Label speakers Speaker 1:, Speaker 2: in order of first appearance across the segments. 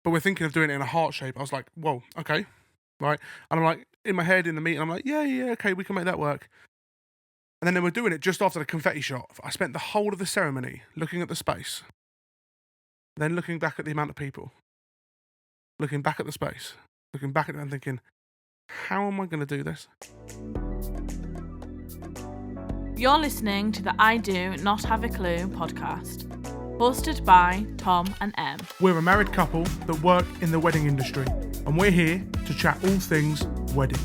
Speaker 1: but we're thinking of doing it in a heart shape. I was like, whoa, okay, right. And I'm like, in my head, in the meeting, I'm like, yeah, okay, we can make that work. And then we're doing it just after the confetti shot. I spent the whole of the ceremony looking at the space, then looking back at the amount of people, looking back at the space, looking back at it and thinking, how am I going to do this?
Speaker 2: You're listening to the I Do Not Have a Clue podcast, hosted by Tom and Em.
Speaker 1: We're a married couple that work in the wedding industry, and we're here to chat all things wedding.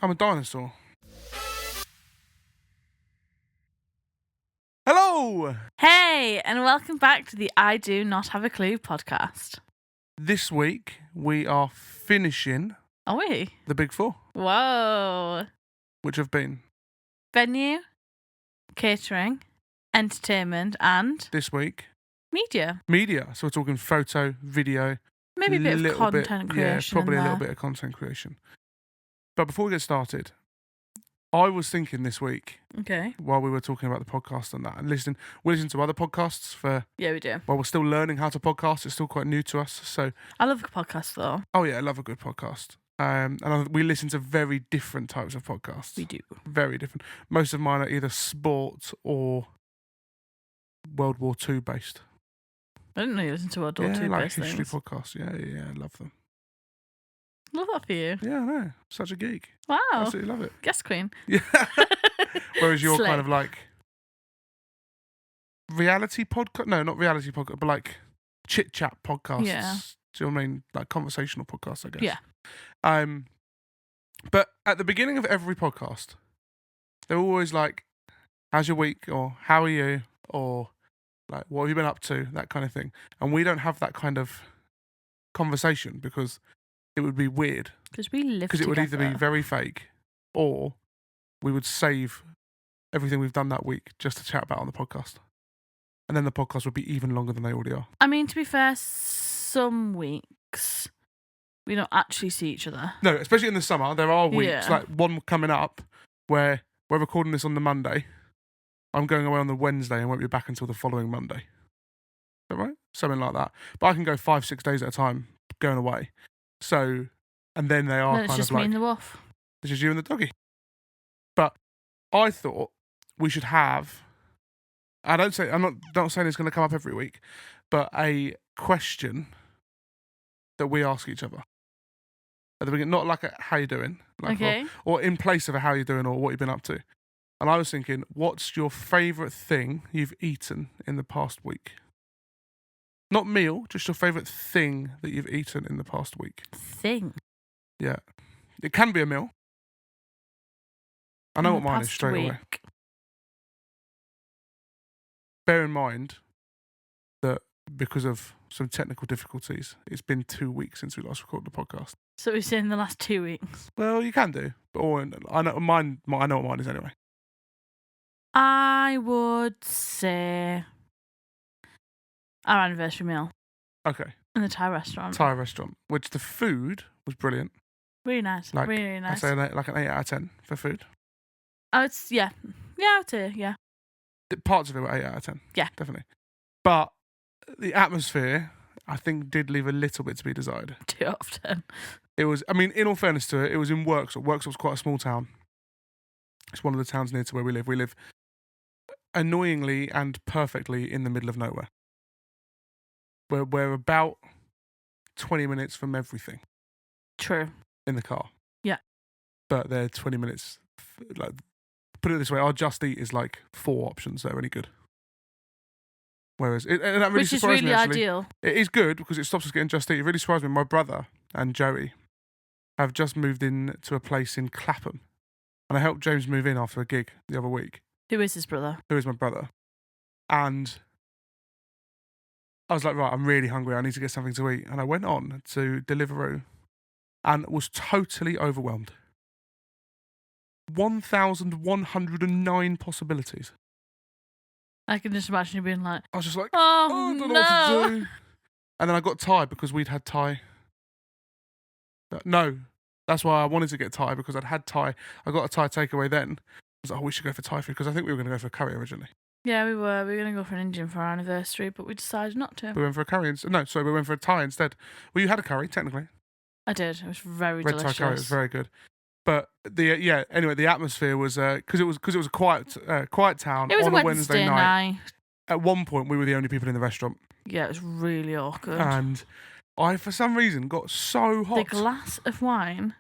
Speaker 1: I'm a dinosaur. Hello!
Speaker 2: Hey, and welcome back to the I Do Not Have a Clue podcast.
Speaker 1: This week, we are finishing
Speaker 2: Are we?
Speaker 1: the Big Four,
Speaker 2: Whoa.
Speaker 1: which have been
Speaker 2: Venue, catering, entertainment, and
Speaker 1: this week
Speaker 2: media.
Speaker 1: media. So we're talking photo, video,
Speaker 2: Maybe a bit of
Speaker 1: little
Speaker 2: content creation.
Speaker 1: Yeah, probably
Speaker 2: in
Speaker 1: a
Speaker 2: there.
Speaker 1: little bit of content creation. But before we get started, I was thinking this week,
Speaker 2: Okay.
Speaker 1: while we were talking about the podcast and that, and we listen to other podcasts
Speaker 2: Yeah, we do.
Speaker 1: while we're still learning how to podcast. It's still quite new to us. So,
Speaker 2: I love podcasts, though.
Speaker 1: oh yeah, I love a good podcast. We listen to very different types of podcasts.
Speaker 2: We do.
Speaker 1: Very different. Most of mine are either sport or World War II based.
Speaker 2: I didn't know you listened to World War
Speaker 1: Yeah,
Speaker 2: II
Speaker 1: like
Speaker 2: based
Speaker 1: history
Speaker 2: things.
Speaker 1: podcasts. Yeah, I love them.
Speaker 2: Love that for you.
Speaker 1: Yeah, I know. Such a geek.
Speaker 2: Wow.
Speaker 1: Absolutely love it.
Speaker 2: Guest queen.
Speaker 1: Yeah. Whereas you're
Speaker 2: Slay.
Speaker 1: kind of like reality podcast. No, not reality podcast, but like chit chat podcasts.
Speaker 2: Yeah.
Speaker 1: Do you know what I mean? Like conversational podcasts, I guess.
Speaker 2: Yeah.
Speaker 1: But at the beginning of every podcast, they're always like, "How's your week?" or "How are you?" or like, "What have you been up to?" That kind of thing. And we don't have that kind of conversation because it would be weird.
Speaker 2: Because we live
Speaker 1: Because it would either be
Speaker 2: together.
Speaker 1: very fake or we would save everything we've done that week just to chat about on the podcast. And then the podcast would be even longer than they already are.
Speaker 2: I mean, to be fair, some weeks we don't actually see each other.
Speaker 1: No, especially in the summer, there are weeks,
Speaker 2: Yeah.
Speaker 1: like one coming up, where we're recording this on the Monday. I'm going away on the Wednesday and won't be back until the following Monday. Is that right? Something like that. But I can go 5-6 days at a time going away. So, and then they are
Speaker 2: Then it's
Speaker 1: kind
Speaker 2: just
Speaker 1: of
Speaker 2: me
Speaker 1: like,
Speaker 2: and the wolf.
Speaker 1: it's just you and the doggy. But I thought we should have, I'm not saying it's going to come up every week, but a question that we ask each other at the beginning, not like a how you doing, like,
Speaker 2: Okay.
Speaker 1: or in place of a how you doing or what you've been up to. And I was thinking, what's your favourite thing you've eaten in the past week? Not meal, just your favourite thing that you've eaten in the past week.
Speaker 2: Thing.
Speaker 1: Yeah, it can be a meal. I know
Speaker 2: In
Speaker 1: what
Speaker 2: the
Speaker 1: mine is
Speaker 2: past
Speaker 1: straight away.
Speaker 2: week.
Speaker 1: Bear in mind that because of some technical difficulties, it's been 2 weeks since we last recorded the podcast.
Speaker 2: So we said in the last 2 weeks.
Speaker 1: Well, you can do, but I know mine. I know what mine is anyway.
Speaker 2: I would say our anniversary meal
Speaker 1: Okay,
Speaker 2: in the Thai restaurant.
Speaker 1: Thai restaurant, which the food was brilliant.
Speaker 2: Really nice.
Speaker 1: Like,
Speaker 2: really
Speaker 1: I
Speaker 2: nice.
Speaker 1: say like an 8 out of 10 for food.
Speaker 2: Oh, it's yeah. Yeah, I would say yeah.
Speaker 1: The parts of it were 8 out of 10.
Speaker 2: Yeah.
Speaker 1: Definitely. But the atmosphere, I think, did leave a little bit to be desired.
Speaker 2: 2 out of 10.
Speaker 1: It was, I mean, in all fairness to it was in Worksop. Worksop's quite a small town. It's one of the towns near to where we live. We live annoyingly and perfectly in the middle of nowhere. We're about 20 minutes from everything
Speaker 2: True.
Speaker 1: in the car.
Speaker 2: Yeah.
Speaker 1: But they're 20 minutes, like, put it this way, our Just Eat is like 4 options that are really good. Whereas, and that really
Speaker 2: Which is
Speaker 1: surprised
Speaker 2: really
Speaker 1: me, actually.
Speaker 2: ideal.
Speaker 1: It is good because it stops us getting Just Eat. It really surprised me. My brother and Joey have just moved in to a place in Clapham. And I helped James move in after a gig the other week,
Speaker 2: Who is his brother?
Speaker 1: who is my brother. And I was like, right, I'm really hungry. I need to get something to eat. And I went on to Deliveroo and was totally overwhelmed. 1,109 possibilities.
Speaker 2: I can just imagine you being like,
Speaker 1: I was just like,
Speaker 2: oh,
Speaker 1: I don't know
Speaker 2: no.
Speaker 1: what to do. And then I got Thai because we'd had Thai. No, that's why I wanted to get Thai, because I'd had Thai. I got a Thai takeaway then. I was like, oh, we should go for Thai food, because I think we were going to go for curry originally.
Speaker 2: Yeah, we were. We were going to go for an Indian for our anniversary, but we decided not to.
Speaker 1: We went for a curry. We went for a Thai instead. Well, you had a curry, technically.
Speaker 2: I did. It was very
Speaker 1: Red
Speaker 2: delicious.
Speaker 1: Thai curry. It was very good. But anyway, the atmosphere was because it was a quiet town
Speaker 2: It was
Speaker 1: on
Speaker 2: a
Speaker 1: a Wednesday night.
Speaker 2: night.
Speaker 1: At one point, we were the only people in the restaurant,
Speaker 2: Yeah, it was really awkward.
Speaker 1: and I, for some reason, got so hot.
Speaker 2: The glass of wine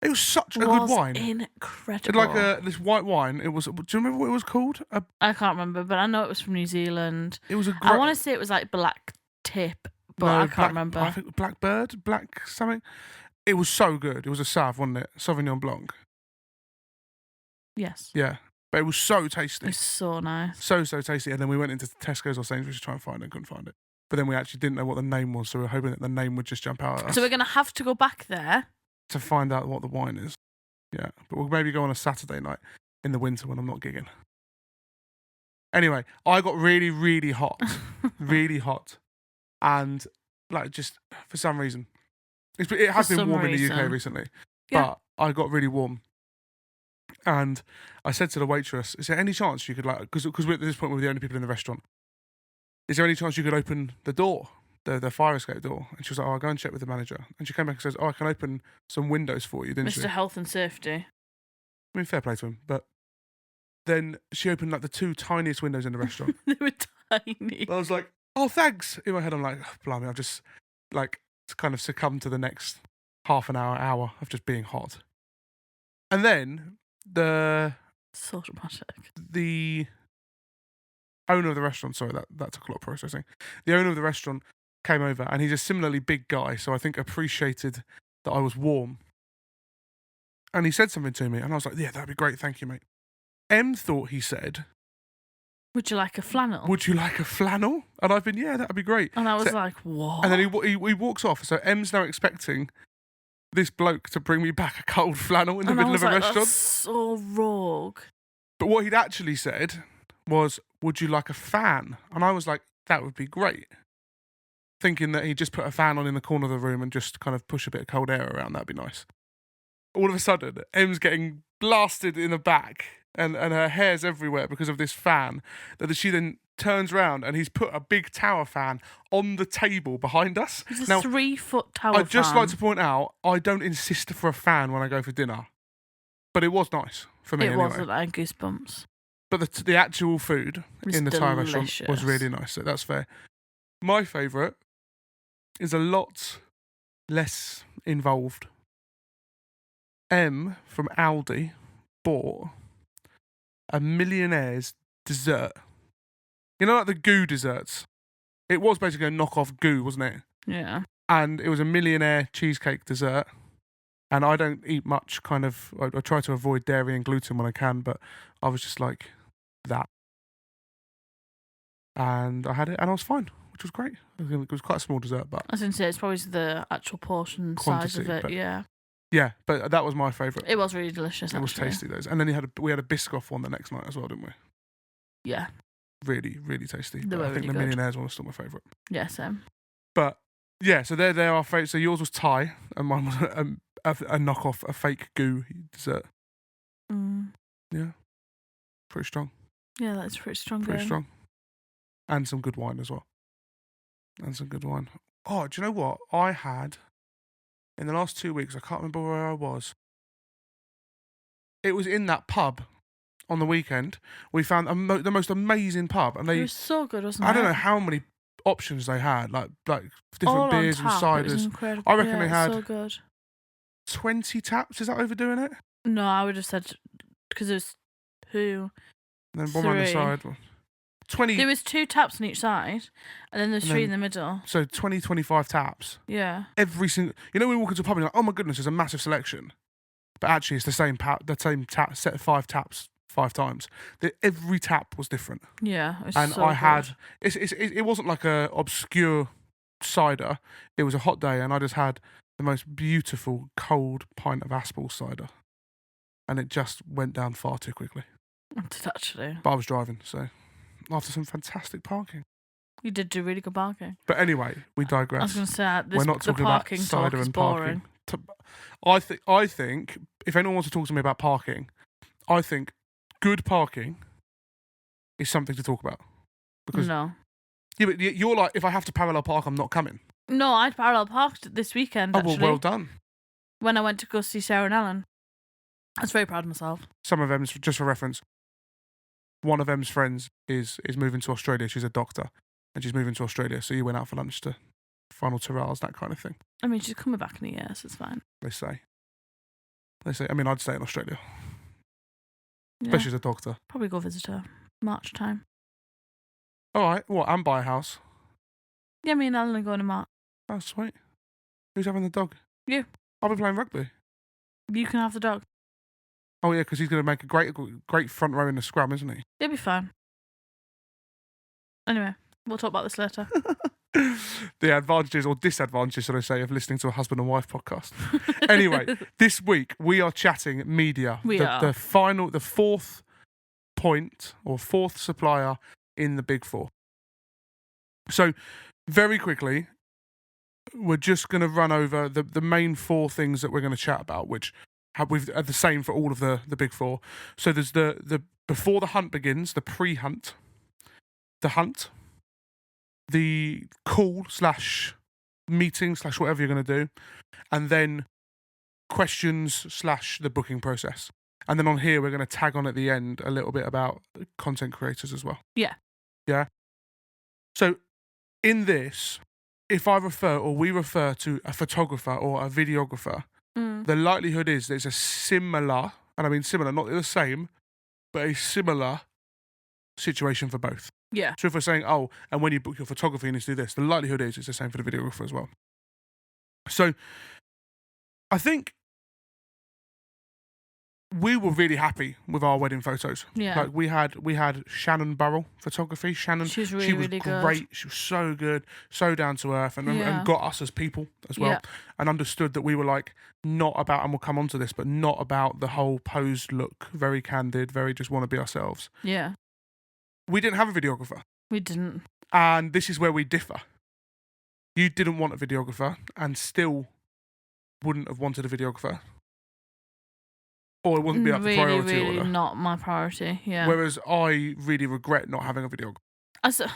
Speaker 1: It was such a good wine.
Speaker 2: Incredible.
Speaker 1: Like this white wine. It was. Do you remember what it was called?
Speaker 2: I can't remember, but I know it was from New Zealand.
Speaker 1: It was a.
Speaker 2: I want to say it was like black tip, but I can't remember.
Speaker 1: I think blackbird, black something. It was so good. It was a Sauv, wasn't it? Sauvignon Blanc.
Speaker 2: Yes.
Speaker 1: Yeah, but it was so tasty.
Speaker 2: It was so nice.
Speaker 1: So tasty. And then we went into Tesco's or Sainsbury's to try and find it and couldn't find it. But then we actually didn't know what the name was, so we were hoping that the name would just jump out at us.
Speaker 2: So we're going to have to go back there
Speaker 1: to find out what the wine is. Yeah, but we'll maybe go on a Saturday night in the winter when I'm not gigging. Anyway, I got really, really hot. Really hot. And, like, just for some reason. It has been warm in the UK recently. Yeah. But I got really warm. And I said to the waitress, is there any chance you could, like, because at this point we were the only people in the restaurant, is there any chance you could open the door, the fire escape door? And she was like, I'll go and check with the manager. And she came back and says, I can open some windows for you, didn't she?
Speaker 2: Mr. Health and Safety.
Speaker 1: I mean, fair play to him. But then she opened, like, the two tiniest windows in the restaurant.
Speaker 2: They were tiny.
Speaker 1: I was like, oh, thanks. In my head, I'm like, oh, blimey, I've just, like, kind of succumbed to the next half an hour of just being hot. And then
Speaker 2: so dramatic.
Speaker 1: The owner of the restaurant, sorry, that took a lot of processing. The owner of the restaurant came over, and he's a similarly big guy, so I think appreciated that I was warm. And he said something to me, and I was like, yeah, that'd be great, thank you, mate. Em thought he said,
Speaker 2: would you like a flannel?
Speaker 1: Would you like a flannel? And I've been, yeah, that'd be great.
Speaker 2: And I was like, what?
Speaker 1: And then he walks off, so Em's now expecting this bloke to bring me back a cold flannel in the middle of a restaurant.
Speaker 2: That's so rogue.
Speaker 1: But what he'd actually said was, would you like a fan? And I was like, that would be great. Thinking that he'd just put a fan on in the corner of the room and just kind of push a bit of cold air around, that'd be nice. All of a sudden, Em's getting blasted in the back and her hair's everywhere because of this fan, that she then turns around and he's put a big tower fan on the table behind us.
Speaker 2: It's a 3-foot tower fan.
Speaker 1: I'd just like to point out, I don't insist for a fan when I go for dinner. But it was nice for me anyway.
Speaker 2: It was, like goosebumps.
Speaker 1: But the actual food in the Thai restaurant was really nice, so that's fair. My favourite is a lot less involved. Em from Aldi bought a Millionaire's dessert. You know, like the goo desserts? It was basically a knockoff goo, wasn't it?
Speaker 2: Yeah.
Speaker 1: And it was a Millionaire cheesecake dessert. And I don't eat much I try to avoid dairy and gluten when I can, but I was just like, that. And I had it and I was fine, which was great. It was quite a small dessert, but...
Speaker 2: I was going to say, it's probably the actual portion size of it, yeah.
Speaker 1: Yeah, but that was my favourite.
Speaker 2: It was really delicious,
Speaker 1: It was tasty, those. And then we had a Biscoff one the next night as well, didn't we?
Speaker 2: Yeah.
Speaker 1: Really, really tasty.
Speaker 2: They were
Speaker 1: I think
Speaker 2: really
Speaker 1: the
Speaker 2: good.
Speaker 1: Millionaire's one was still my favourite.
Speaker 2: Yeah, same.
Speaker 1: But, yeah, so they're our favourite. So yours was Thai, and mine was a knockoff, a fake goo dessert. Yeah. Pretty strong.
Speaker 2: Yeah, that's pretty strong.
Speaker 1: Pretty strong. And some good wine as well. Oh, do you know what? I had, in the last 2 weeks, I can't remember where I was. It was in that pub on the weekend. We found the most amazing pub. And it was
Speaker 2: so good, wasn't it?
Speaker 1: I don't know how many options they had, like different
Speaker 2: all
Speaker 1: beers
Speaker 2: on
Speaker 1: and
Speaker 2: tap. It was
Speaker 1: ciders.
Speaker 2: incredible.
Speaker 1: I reckon they had
Speaker 2: so good.
Speaker 1: 20 taps. Is that overdoing it?
Speaker 2: No, I would have said, because it was 2,
Speaker 1: And then one on the
Speaker 2: 3.
Speaker 1: side. 20.
Speaker 2: There was 2 taps on each side, and then there's 3 in the middle.
Speaker 1: So 20, 25 taps.
Speaker 2: Yeah.
Speaker 1: Every single... You know, when we walk into a pub and you're like, oh my goodness, there's a massive selection. But actually, it's the same tap, set of 5 taps 5 times. Every tap was different.
Speaker 2: Yeah, it was
Speaker 1: and
Speaker 2: so
Speaker 1: I had...
Speaker 2: good.
Speaker 1: It wasn't like a obscure cider. It was a hot day, and I just had the most beautiful cold pint of Aspel cider. And it just went down far too quickly.
Speaker 2: It did actually.
Speaker 1: But I was driving, so... After some fantastic parking.
Speaker 2: You did do really good parking.
Speaker 1: But anyway, we digress.
Speaker 2: I was going to say,
Speaker 1: we're not talking about cider and parking. I think if anyone wants to talk to me about parking, I think good parking is something to talk about. Because
Speaker 2: No.
Speaker 1: yeah, but you're like, if I have to parallel park, I'm not coming.
Speaker 2: No, I'd parallel parked this weekend,
Speaker 1: Oh,
Speaker 2: actually.
Speaker 1: well done.
Speaker 2: When I went to go see Sarah and Ellen. I was very proud of myself.
Speaker 1: Some of them's, just for reference, one of them's friends is moving to Australia. She's a doctor, and she's moving to Australia. So you went out for lunch to final Tyrrells, that kind of thing.
Speaker 2: I mean, she's coming back in a year, so it's fine.
Speaker 1: They say. I mean, I'd stay in Australia,
Speaker 2: Yeah,
Speaker 1: especially as a doctor.
Speaker 2: probably go visit her. March time.
Speaker 1: All right, what? And buy a house.
Speaker 2: Yeah, me and Ellen are going to March.
Speaker 1: Oh, sweet. Who's having the dog?
Speaker 2: You.
Speaker 1: I'll be playing rugby.
Speaker 2: You can have the dog.
Speaker 1: Oh yeah, because he's going to make a great front row in the scrum, isn't he?
Speaker 2: It'll be fine. Anyway, we'll talk about this later.
Speaker 1: The advantages or disadvantages, should I say, of listening to a husband and wife podcast. Anyway, this week we are chatting media.
Speaker 2: We are.
Speaker 1: The fourth point or fourth supplier in the Big Four. So, very quickly, we're just going to run over the main four things that we're going to chat about, which are the same for all of the Big Four. So there's the before the hunt begins, the pre-hunt, the hunt, the call / meeting / whatever you're going to do, and then questions / the booking process. And then on here, we're going to tag on at the end a little bit about content creators as well.
Speaker 2: Yeah.
Speaker 1: Yeah. So in this, if I refer or we refer to a photographer or a videographer, the likelihood is there's a similar, and I mean similar, not the same, but a similar situation for both.
Speaker 2: Yeah.
Speaker 1: So if we're saying, oh, and when you book your photography, you need to do this, the likelihood is it's the same for the videographer as well. So I think we were really happy with our wedding photos.
Speaker 2: Yeah.
Speaker 1: Like we had Shannon Burrell photography. Shannon,
Speaker 2: She was really,
Speaker 1: she was
Speaker 2: really
Speaker 1: great.
Speaker 2: good.
Speaker 1: She was so good, so down to earth, and
Speaker 2: Yeah.
Speaker 1: got us as people as well,
Speaker 2: Yeah.
Speaker 1: and understood that we were like not about, and we'll come on to this, but not about the whole posed look, very candid, very just want to be ourselves.
Speaker 2: Yeah.
Speaker 1: We didn't have a videographer,
Speaker 2: We didn't.
Speaker 1: and this is where we differ. You didn't want a videographer, and still wouldn't have wanted a videographer. Or it wouldn't be up the
Speaker 2: Really,
Speaker 1: priority
Speaker 2: really
Speaker 1: order.
Speaker 2: not my priority. Yeah.
Speaker 1: Whereas I really regret not having a videographer.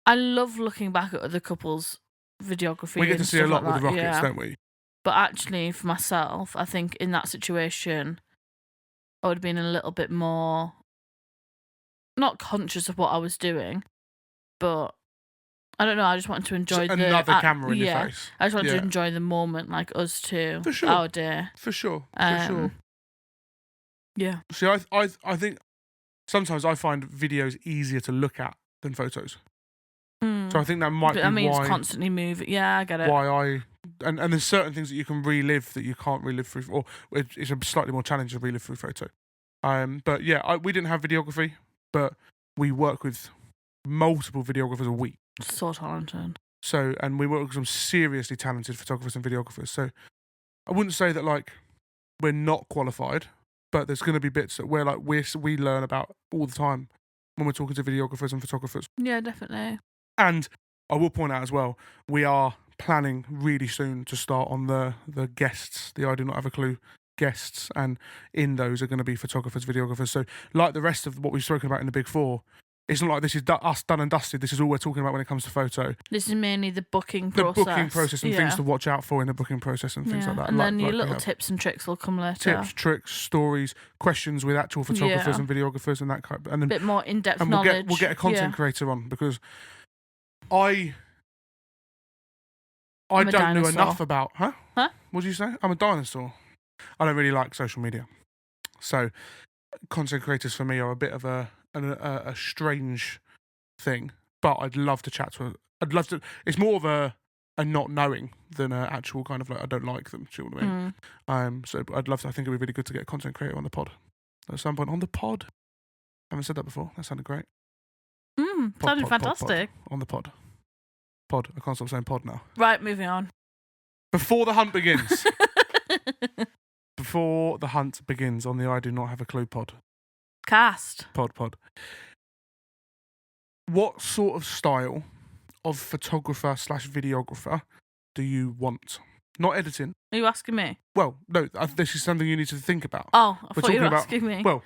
Speaker 2: I love looking back at other couples' videography.
Speaker 1: We get to
Speaker 2: and
Speaker 1: see a
Speaker 2: stuff
Speaker 1: lot
Speaker 2: like
Speaker 1: with the
Speaker 2: that,
Speaker 1: rockets,
Speaker 2: yeah.
Speaker 1: don't we?
Speaker 2: But actually, for myself, I think in that situation, I would have been a little bit more, not conscious of what I was doing, but I don't know. I just wanted to enjoy
Speaker 1: another camera in your face.
Speaker 2: I just wanted to
Speaker 1: Yeah.
Speaker 2: enjoy the moment, like us two,
Speaker 1: For sure.
Speaker 2: our day.
Speaker 1: For sure.
Speaker 2: Yeah.
Speaker 1: See, I think sometimes I find videos easier to look at than photos. So I think that might be
Speaker 2: it's
Speaker 1: why
Speaker 2: constantly moving. Yeah, I get it.
Speaker 1: and there's certain things that you can relive that you can't relive through, or it's a slightly more challenging to relive through photo. But yeah, we didn't have videography, but we work with multiple videographers a week.
Speaker 2: So talented.
Speaker 1: So, and we work with some seriously talented photographers and videographers. So I wouldn't say that like we're not qualified, but there's going to be bits that we're like we learn about all the time when we're talking to videographers and photographers.
Speaker 2: Yeah, definitely.
Speaker 1: And I will point out as well, we are planning really soon to start on the guests, the I Do Not Have a Clue guests, and in those are going to be photographers, videographers. So like the rest of what we've spoken about in the Big Four, it's not like this is us done and dusted. This is all we're talking about when it comes to photo.
Speaker 2: This is mainly the booking process.
Speaker 1: The booking process and things to watch out for in the booking process and things like that.
Speaker 2: And then your
Speaker 1: we
Speaker 2: little
Speaker 1: have.
Speaker 2: tips and tricks will come later.
Speaker 1: Tips, tricks, stories, questions with actual photographers and videographers and that kind of, and then
Speaker 2: bit more in-depth
Speaker 1: and
Speaker 2: knowledge.
Speaker 1: We'll get a content creator on, because I
Speaker 2: I'm a
Speaker 1: don't know
Speaker 2: dinosaur.
Speaker 1: enough about
Speaker 2: Huh?
Speaker 1: What did you say? I'm a dinosaur. I don't really like social media, so content creators for me are a bit of a strange thing. But I'd love to chat to. I'd love to. It's more of a not knowing than an actual kind of like I don't like them. Do you know what I mean? So I'd love to. I think it'd be really good to get a content creator on the pod at some point. On the pod. I haven't said that before. That sounded great.
Speaker 2: Sounded fantastic.
Speaker 1: On the pod. Pod. I can't stop saying pod now.
Speaker 2: Right, moving on.
Speaker 1: Before the hunt begins. Before the hunt begins on the I Do Not Have a Clue pod.
Speaker 2: Cast.
Speaker 1: Pod. What sort of style of photographer / videographer do you want? Not editing.
Speaker 2: Are you asking me?
Speaker 1: Well, no, this is something you need to think about.
Speaker 2: Oh, I
Speaker 1: We're
Speaker 2: thought you were
Speaker 1: talking about-
Speaker 2: asking me.
Speaker 1: Well,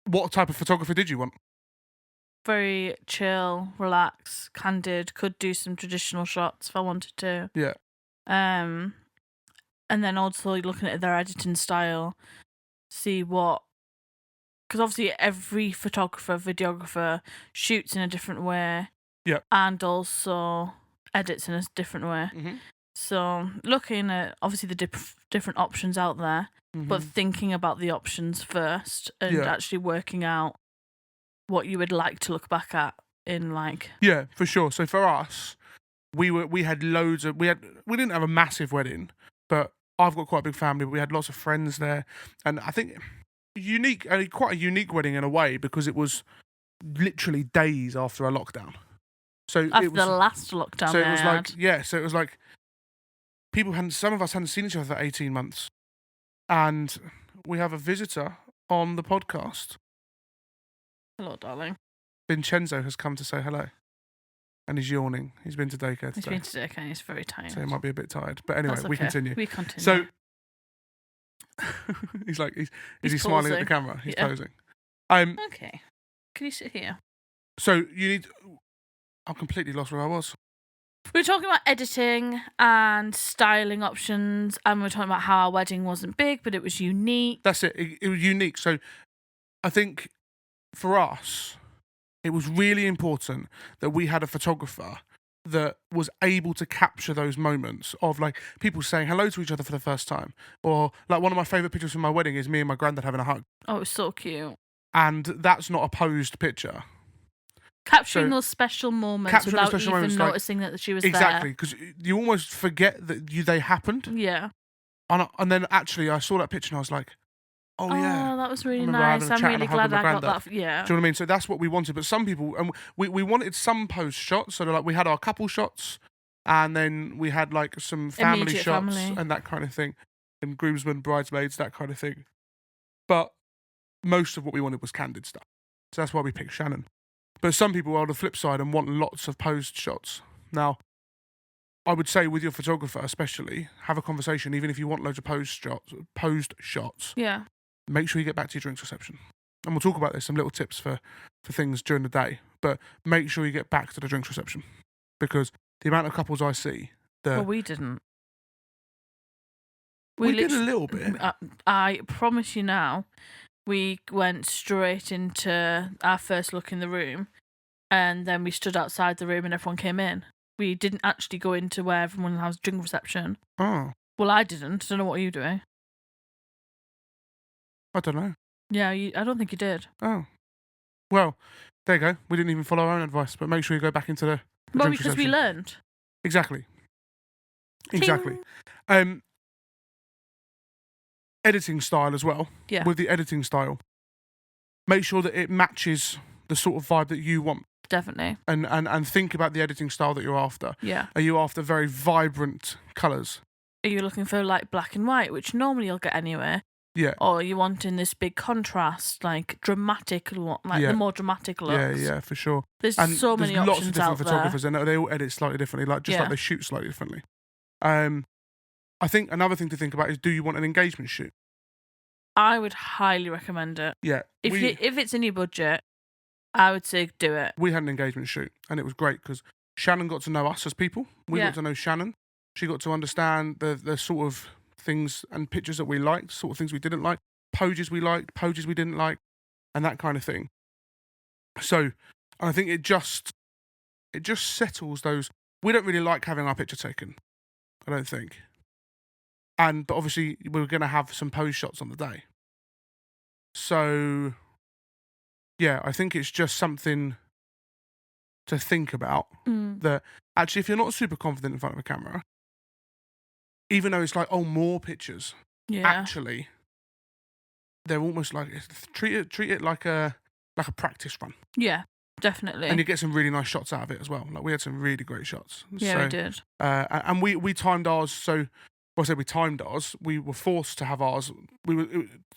Speaker 1: what type of photographer did you want?
Speaker 2: very chill, relax, candid. Could do some traditional shots if I wanted to.
Speaker 1: Yeah.
Speaker 2: And then also looking at their editing style, see what, because obviously every photographer, videographer shoots in a different way.
Speaker 1: Yeah.
Speaker 2: And also edits in a different way.
Speaker 1: Mm-hmm.
Speaker 2: So looking at obviously the different options out there, but
Speaker 1: Mm-hmm.
Speaker 2: thinking about the options first and
Speaker 1: Yeah.
Speaker 2: actually working out what you would like to look back at in like.
Speaker 1: Yeah, for sure. So for us, we didn't have a massive wedding, but I've got quite a big family. But we had lots of friends there, and I think quite a unique wedding in a way because it was literally days after a lockdown. So
Speaker 2: After
Speaker 1: it was
Speaker 2: the last lockdown,
Speaker 1: so it was like
Speaker 2: had.
Speaker 1: so it was like some of us hadn't seen each other for 18 months, and we have a visitor on the podcast.
Speaker 2: Hello, darling.
Speaker 1: Vincenzo has come to say hello. And he's yawning. He's been to daycare today.
Speaker 2: He's been to daycare and he's very tired.
Speaker 1: So he might be a bit tired. But anyway,
Speaker 2: That's
Speaker 1: we
Speaker 2: okay.
Speaker 1: continue.
Speaker 2: We continue.
Speaker 1: So he's like, is he smiling at the camera? He's posing.
Speaker 2: Okay. Can you sit here?
Speaker 1: So you need. I'm completely lost where I was.
Speaker 2: We were talking about editing and styling options, and we were talking about how our wedding wasn't big, but it was unique.
Speaker 1: That's it. It was unique. So I think for us, it was really important that we had a photographer that was able to capture those moments of like people saying hello to each other for the first time. Or like one of my favourite pictures from my wedding is me and my granddad having a hug.
Speaker 2: Oh, it was so cute.
Speaker 1: And that's not a posed picture.
Speaker 2: Capturing those special moments without even noticing that she was there.
Speaker 1: Exactly, because you almost forget that they happened.
Speaker 2: Yeah.
Speaker 1: And then actually I saw that picture and I was like, oh yeah.
Speaker 2: Oh, that was really nice. I'm really glad I got that. Yeah.
Speaker 1: Do you know what I mean? So that's what we wanted. But some people, and we wanted some post shots. So like we had our couple shots and then we had like some family
Speaker 2: Immediate
Speaker 1: shots
Speaker 2: family.
Speaker 1: and that kind of thing. And groomsmen, bridesmaids, that kind of thing. But most of what we wanted was candid stuff. So that's why we picked Shannon. But some people are on the flip side and want lots of posed shots. Now, I would say with your photographer especially, have a conversation, even if you want loads of posed shots.
Speaker 2: Yeah.
Speaker 1: Make sure you get back to your drinks reception. And we'll talk about this, some little tips for things during the day. But make sure you get back to the drinks reception. Because the amount of couples I see...
Speaker 2: Well, we didn't.
Speaker 1: We did a little bit.
Speaker 2: I promise you now, we went straight into our first look in the room and then we stood outside the room and everyone came in. We didn't actually go into where everyone has drink reception.
Speaker 1: Oh.
Speaker 2: Well, I didn't. I don't know what you were doing.
Speaker 1: I don't know.
Speaker 2: Yeah, I don't think you did.
Speaker 1: Oh. Well, there you go. We didn't even follow our own advice, but make sure you go back into the
Speaker 2: well,
Speaker 1: drinks
Speaker 2: because
Speaker 1: reception.
Speaker 2: we learned.
Speaker 1: Exactly.
Speaker 2: Ting.
Speaker 1: Exactly. Editing style as well.
Speaker 2: Yeah.
Speaker 1: With the editing style, make sure that it matches the sort of vibe that you want.
Speaker 2: Definitely.
Speaker 1: And think about the editing style that you're after.
Speaker 2: Yeah.
Speaker 1: Are you after very vibrant colours?
Speaker 2: Are you looking for like black and white, which normally you'll get anyway?
Speaker 1: Yeah.
Speaker 2: Or are you wanting this big contrast, like dramatic, the more dramatic looks?
Speaker 1: Yeah, for sure.
Speaker 2: There's so many options
Speaker 1: lots of different
Speaker 2: out
Speaker 1: photographers,
Speaker 2: there.
Speaker 1: and they all edit slightly differently, like like they shoot slightly differently. I think another thing to think about is, do you want an engagement shoot?
Speaker 2: I would highly recommend it.
Speaker 1: Yeah.
Speaker 2: If it's in your budget, I would say do it.
Speaker 1: We had an engagement shoot, and it was great because Shannon got to know us as people. We got to know Shannon. She got to understand the sort of things and pictures that we liked, sort of things we didn't like, poses we liked, poses we didn't like, and that kind of thing. So I think it just settles those. We don't really like having our picture taken, I don't think. But obviously we're going to have some pose shots on the day. So yeah, I think it's just something to think about. That actually, if you're not super confident in front of a camera, even though it's like, oh, more pictures, actually, they're almost like, treat it like a practice run.
Speaker 2: Yeah, definitely.
Speaker 1: And you get some really nice shots out of it as well. Like we had some really great shots.
Speaker 2: Yeah, we did.
Speaker 1: And we timed ours. So, well, I said we timed ours. We were forced to have ours. We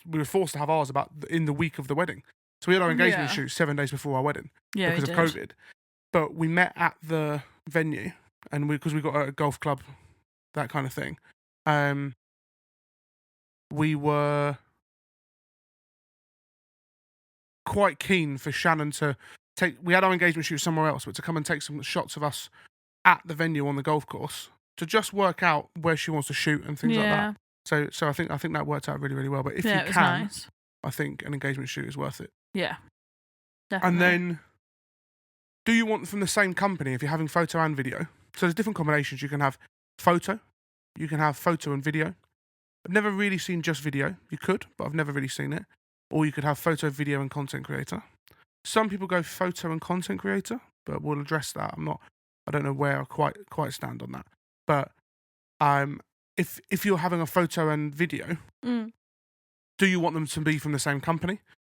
Speaker 1: were forced to have ours about in the week of the wedding. So we had our engagement shoot 7 days before our wedding because of COVID. But we met at the venue, and because we got a golf club, that kind of thing. We were quite keen for Shannon to we had our engagement shoot somewhere else, but to come and take some shots of us at the venue on the golf course to just work out where she wants to shoot and things like that. So I think that worked out really, really well. But if you
Speaker 2: it was
Speaker 1: can,
Speaker 2: nice.
Speaker 1: I think an engagement shoot is worth it.
Speaker 2: Yeah, definitely.
Speaker 1: And then, do you want from the same company if you're having photo and video? So there's different combinations. You can have photo, you can have photo and video. I've never really seen just video. You could, but I've never really seen it. Or you could have photo, video, and content creator. Some people go photo and content creator, but we'll address that. I don't know where I quite stand on that. But if you're having a photo and video, do you want them to be from the same company?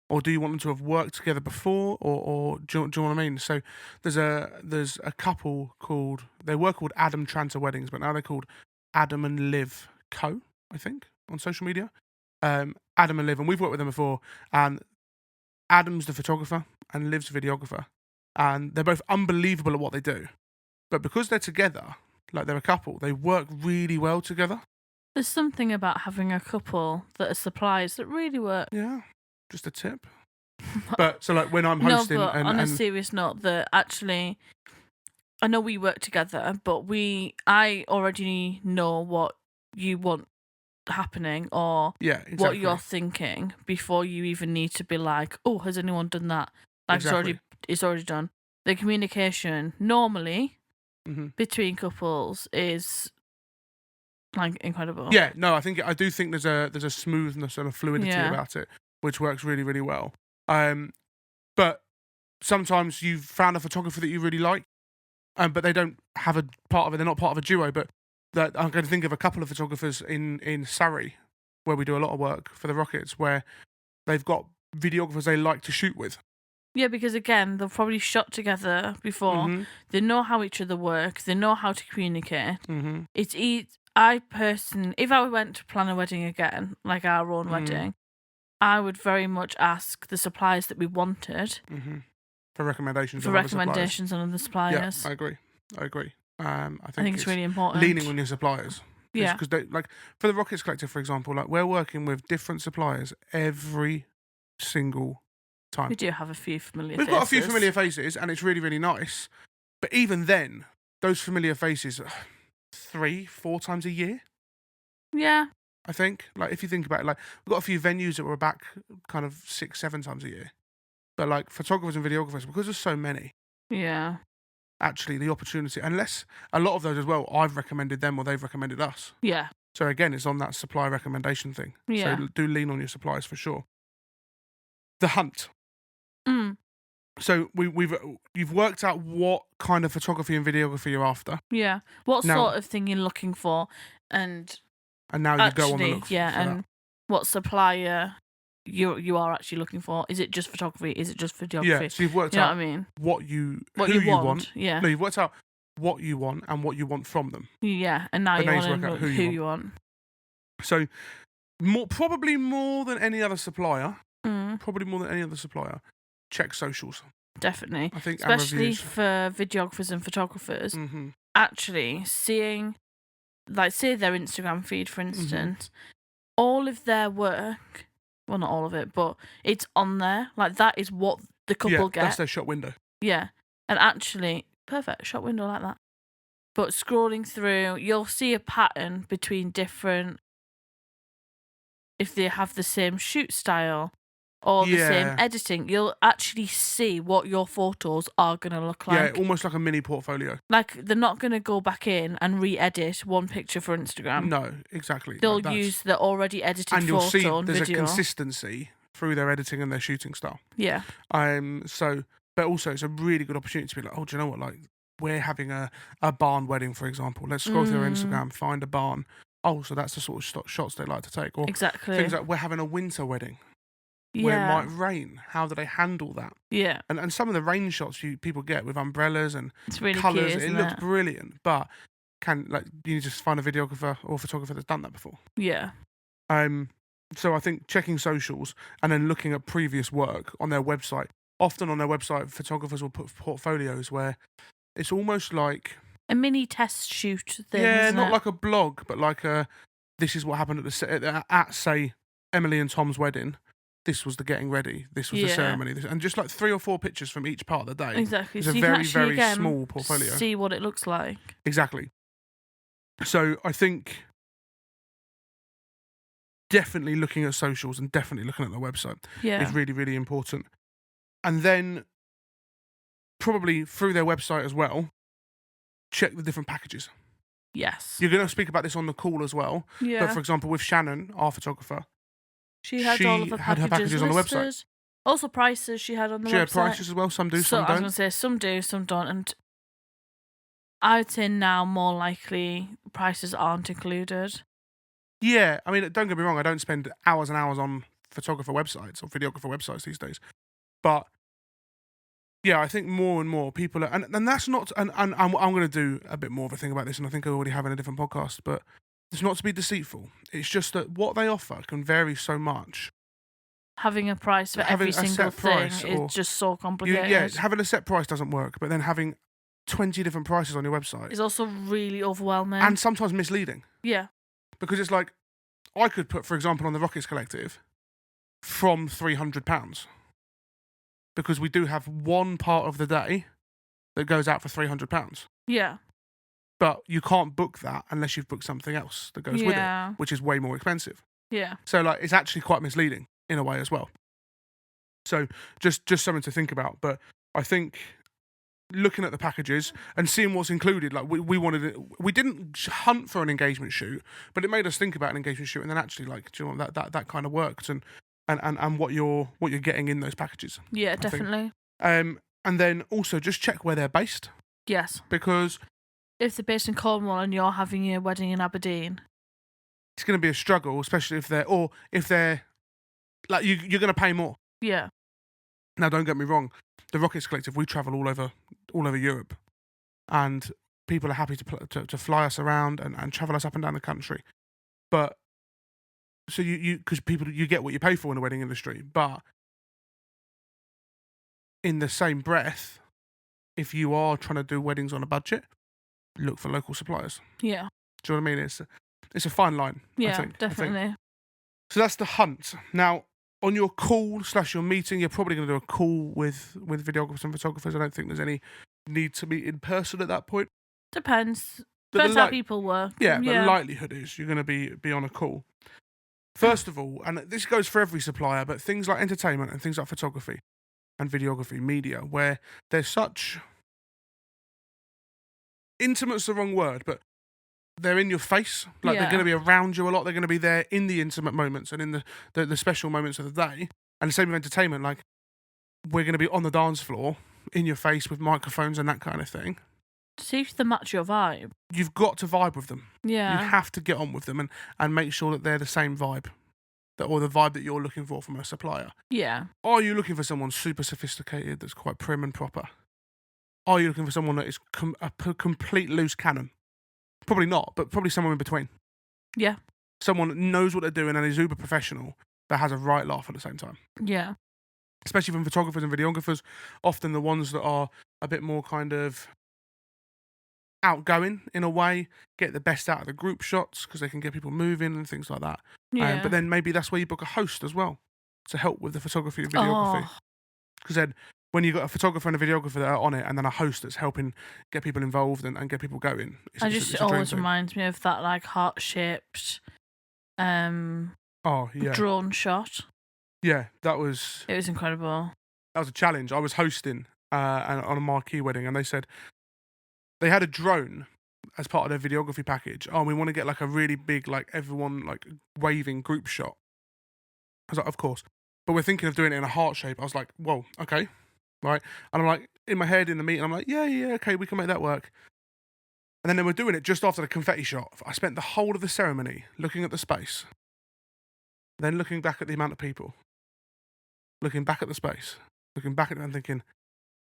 Speaker 1: Or do you want them to have worked together before, or do you know what I mean? So there's a couple they were called Adam Tranter Weddings, but now they're called Adam and Liv Co. I think on social media. Adam and Liv, and we've worked with them before. And Adam's the photographer and Liv's the videographer, and they're both unbelievable at what they do. But because they're together, like they're a couple, they work really well together.
Speaker 2: There's something about having a couple that are suppliers that really work.
Speaker 1: Yeah. Just a tip. But so like when I'm hosting,
Speaker 2: no, but on a serious note, that actually, I know we work together, but I already know what you want happening or what you're thinking before you even need to be like, oh, has anyone done that? Like it's already done. The communication normally between couples is like incredible.
Speaker 1: Yeah, no, I do think there's a smoothness and a fluidity about it, which works really, really well. But sometimes you've found a photographer that you really like, but they don't have a part of it. They're not part of a duo. But I'm going to think of a couple of photographers in Surrey, where we do a lot of work for the Rockets, where they've got videographers they like to shoot with.
Speaker 2: Yeah, because again, they've probably shot together before. They know how each other works. They know how to communicate. I personally, if I went to plan a wedding again, like our own wedding, I would very much ask the suppliers that we wanted
Speaker 1: for recommendations.
Speaker 2: On other suppliers.
Speaker 1: Yeah, I agree. I
Speaker 2: think it's really important.
Speaker 1: Leaning on your suppliers.
Speaker 2: Yeah.
Speaker 1: Because like for the Rockets Collective, for example, like we're working with different suppliers every single time.
Speaker 2: We do have a few familiar
Speaker 1: faces. We've got a few familiar faces, and it's really, really nice. But even then, those familiar faces 3-4 times a year.
Speaker 2: Yeah.
Speaker 1: I think. Like, if you think about it, like, we've got a few venues that were back kind of 6-7 times a year. But, like, photographers and videographers, because there's so many.
Speaker 2: Yeah.
Speaker 1: Actually, the opportunity, unless a lot of those as well, I've recommended them or they've recommended us.
Speaker 2: Yeah.
Speaker 1: So, again, it's on that supply recommendation thing.
Speaker 2: Yeah.
Speaker 1: So, do lean on your suppliers for sure. The hunt. So you've worked out what kind of photography and videography you're after.
Speaker 2: Yeah. What sort of thing you're looking for, and
Speaker 1: now you go on the look.
Speaker 2: And what supplier you are actually looking for. Is it just photography? Is it just videography?
Speaker 1: Yeah. So you've worked out
Speaker 2: what I mean?
Speaker 1: what you want.
Speaker 2: Yeah.
Speaker 1: No, you've worked out what you want and what you want from them.
Speaker 2: Yeah, and now you want to know who you want.
Speaker 1: So probably more than any other supplier. Check socials.
Speaker 2: Definitely.
Speaker 1: I think,
Speaker 2: especially for videographers and photographers, actually seeing, like, say their Instagram feed, for instance, all of their work, well, not all of it, but it's on there. Like, that is what the couple get.
Speaker 1: That's their shot window.
Speaker 2: Yeah. And actually, perfect, shot window like that. But scrolling through, you'll see a pattern between different, if they have the same shoot style, or the same editing, you'll actually see what your photos are going to look like.
Speaker 1: Yeah, almost like a mini portfolio.
Speaker 2: Like, they're not going to go back in and re-edit one picture for Instagram.
Speaker 1: No, exactly.
Speaker 2: They'll use the already edited photo and
Speaker 1: you'll see
Speaker 2: video.
Speaker 1: There's a consistency through their editing and their shooting style.
Speaker 2: Yeah.
Speaker 1: But also it's a really good opportunity to be like, oh, do you know what? Like, we're having a barn wedding, for example. Let's scroll through their Instagram, find a barn. Oh, so that's the sort of shots they like to take. Or
Speaker 2: exactly.
Speaker 1: Things like, we're having a winter wedding. Where it might rain. How do they handle that?
Speaker 2: Yeah.
Speaker 1: And some of the rain shots people get with umbrellas and
Speaker 2: really
Speaker 1: colours,
Speaker 2: cute,
Speaker 1: it looks brilliant. But you need to find a videographer or photographer that's done that before.
Speaker 2: Yeah.
Speaker 1: So I think checking socials and then looking at previous work on their website. Often on their website, photographers will put portfolios where it's almost like
Speaker 2: a mini test shoot thing.
Speaker 1: Yeah, not like a blog, but like this is what happened at say Emily and Tom's wedding. this was the getting ready, this was the
Speaker 2: Yeah.
Speaker 1: ceremony, and just like 3 or 4 pictures from each part of the day.
Speaker 2: Exactly.
Speaker 1: It's
Speaker 2: So
Speaker 1: a
Speaker 2: you can
Speaker 1: very,
Speaker 2: actually,
Speaker 1: very
Speaker 2: again,
Speaker 1: small portfolio.
Speaker 2: see what it looks like.
Speaker 1: Exactly. So I think definitely looking at socials and definitely looking at the website
Speaker 2: Yeah.
Speaker 1: is really, really important. And then probably through their website as well, check the different packages.
Speaker 2: Yes.
Speaker 1: You're going to speak about this on the call as well.
Speaker 2: Yeah.
Speaker 1: But for example, with Shannon, our photographer,
Speaker 2: She had all of her
Speaker 1: had her packages on the website.
Speaker 2: listed. Also prices she had on the
Speaker 1: She
Speaker 2: website.
Speaker 1: had prices as well. Some do,
Speaker 2: So
Speaker 1: some
Speaker 2: I was
Speaker 1: don't.
Speaker 2: going to say some do, some don't. And I would say now more likely prices aren't included.
Speaker 1: Yeah, I mean, don't get me wrong. I don't spend hours and hours on photographer websites or videographer websites these days. But yeah, I think more and more people are, and that's not, and I'm going to do a bit more of a thing about this, and I think I already have in a different podcast, but it's not to be deceitful. It's just that what they offer can vary so much.
Speaker 2: Having a price for
Speaker 1: Having
Speaker 2: every
Speaker 1: a
Speaker 2: single
Speaker 1: set price
Speaker 2: thing
Speaker 1: or
Speaker 2: is just so complicated.
Speaker 1: Yeah, having a set price doesn't work, but then having 20 different prices on your website
Speaker 2: It's also really overwhelming.
Speaker 1: and sometimes misleading,
Speaker 2: yeah.
Speaker 1: because it's like, I could put, for example, on the Rockets Collective from £300, because we do have one part of the day that goes out for £300.
Speaker 2: Yeah.
Speaker 1: But you can't book that unless you've booked something else that goes with it, which is way more expensive.
Speaker 2: Yeah.
Speaker 1: So like, it's actually quite misleading in a way as well. So just something to think about. But I think looking at the packages and seeing what's included, like we didn't hunt for an engagement shoot, but it made us think about an engagement shoot, and then actually, like, do you know, that kind of worked, and what you're getting in those packages.
Speaker 2: Yeah,
Speaker 1: I think.
Speaker 2: definitely.
Speaker 1: And then also just check where they're based,
Speaker 2: Yes.
Speaker 1: because
Speaker 2: If they're based in Cornwall and you're having your wedding in Aberdeen,
Speaker 1: it's going to be a struggle, especially if they're like, you're going to pay more.
Speaker 2: yeah.
Speaker 1: Now, don't get me wrong, the Rockets Collective, we travel all over Europe, and people are happy to fly us around and travel us up and down the country. But so because you get what you pay for in the wedding industry, but in the same breath, if you are trying to do weddings on a budget, look for local suppliers.
Speaker 2: Yeah.
Speaker 1: Do you know what I mean? It's a fine line.
Speaker 2: Yeah,
Speaker 1: I think.
Speaker 2: definitely.
Speaker 1: So that's the hunt. Now, on your call / your meeting, you're probably going to do a call with videographers and photographers. I don't think there's any need to meet in person at that point.
Speaker 2: Depends.
Speaker 1: But
Speaker 2: Depends how people work.
Speaker 1: Yeah, but the likelihood is you're going to be on a call. First of all, and this goes for every supplier, but things like entertainment and things like photography and videography, media, where there's such... Intimate's the wrong word, but they're in your face. Like, they're going to be around you a lot. They're going to be there in the intimate moments and in the special moments of the day. And the same with entertainment. Like, we're going to be on the dance floor, in your face with microphones and that kind of thing.
Speaker 2: See if they match your vibe.
Speaker 1: You've got to vibe with them.
Speaker 2: Yeah.
Speaker 1: You have to get on with them and make sure that they're the same vibe, or the vibe that you're looking for from a supplier.
Speaker 2: Yeah.
Speaker 1: Are you looking for someone super sophisticated that's quite prim and proper? Are you looking for someone that is a complete loose cannon? Probably not, but probably somewhere in between.
Speaker 2: Yeah.
Speaker 1: Someone that knows what they're doing and is uber professional, but has a right laugh at the same time.
Speaker 2: Yeah.
Speaker 1: Especially from photographers and videographers, often the ones that are a bit more kind of outgoing in a way, get the best out of the group shots because they can get people moving and things like that.
Speaker 2: Yeah.
Speaker 1: But then maybe that's where you book a host as well to help with the photography and videography. Because then when you've got a photographer and a videographer that are on it, and then a host that's helping get people involved and get people going.
Speaker 2: It always reminds me of that, like, heart-shaped drone shot.
Speaker 1: Yeah, it was
Speaker 2: incredible.
Speaker 1: That was a challenge. I was hosting on a marquee wedding, and they said they had a drone as part of their videography package. Oh, we want to get like a really big, like, everyone like waving group shot. I was like, of course. But we're thinking of doing it in a heart shape. I was like, whoa, okay. Right. And I'm like, in my head, in the meeting, I'm like, yeah, okay, we can make that work. And then they were doing it just after the confetti shot. I spent the whole of the ceremony looking at the space, then looking back at the amount of people, looking back at the space, looking back at it and thinking,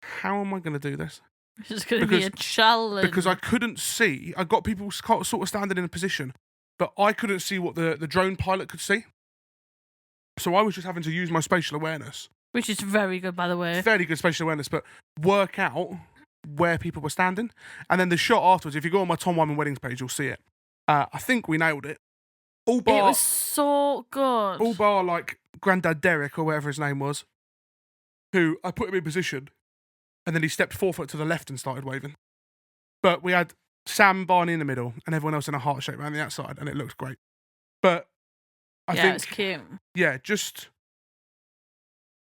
Speaker 1: how am I going to do this?
Speaker 2: This is going to be a challenge.
Speaker 1: Because I couldn't see. I got people sort of standing in a position, but I couldn't see what the drone pilot could see. So I was just having to use my spatial awareness.
Speaker 2: Which is very good, by the way.
Speaker 1: Fairly good spatial awareness, but work out where people were standing. And then the shot afterwards, if you go on my Tom Wyman Weddings page, you'll see it. I think we nailed it. It
Speaker 2: was so good.
Speaker 1: All bar, like, Grandad Derek or whatever his name was, who I put him in position, and then he stepped 4 foot to the left and started waving. But we had Sam, Barney in the middle, and everyone else in a heart shape around the outside, and it looked great. But I
Speaker 2: it's
Speaker 1: think,
Speaker 2: cute.
Speaker 1: yeah, just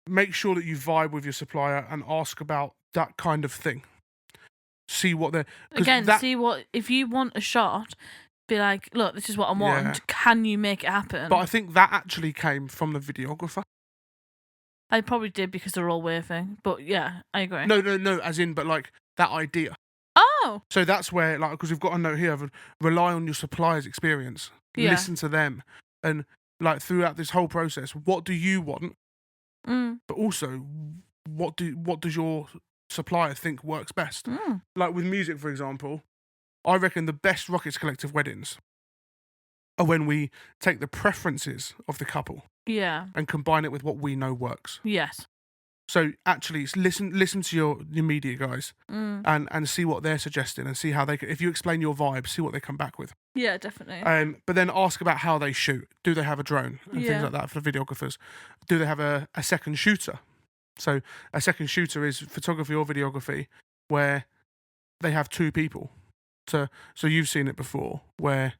Speaker 1: make sure that you vibe with your supplier and ask about that kind of thing. See what they're...
Speaker 2: Again, see what... If you want a shot, be like, look, this is what I want.
Speaker 1: Yeah.
Speaker 2: Can you make it happen?
Speaker 1: But I think that actually came from the videographer.
Speaker 2: I probably did because they're all waving. But yeah, I agree.
Speaker 1: No, as in, but like that idea.
Speaker 2: Oh!
Speaker 1: So that's where, like, because we've got a note here of rely on your supplier's experience.
Speaker 2: Yeah.
Speaker 1: Listen to them. And, like, throughout this whole process, what do you want? But also, what does your supplier think works best? Like with music, for example, I reckon the best Rockets Collective weddings are when we take the preferences of the couple and combine it with what we know works.
Speaker 2: Yes.
Speaker 1: So actually, listen to your media guys and see what they're suggesting and see how they. If you explain your vibe, see what they come back with.
Speaker 2: Yeah, definitely.
Speaker 1: But then ask about how they shoot. Do they have a drone and things like that for the videographers? Do they have a second shooter? So a second shooter is photography or videography where they have 2 people. So you've seen it before where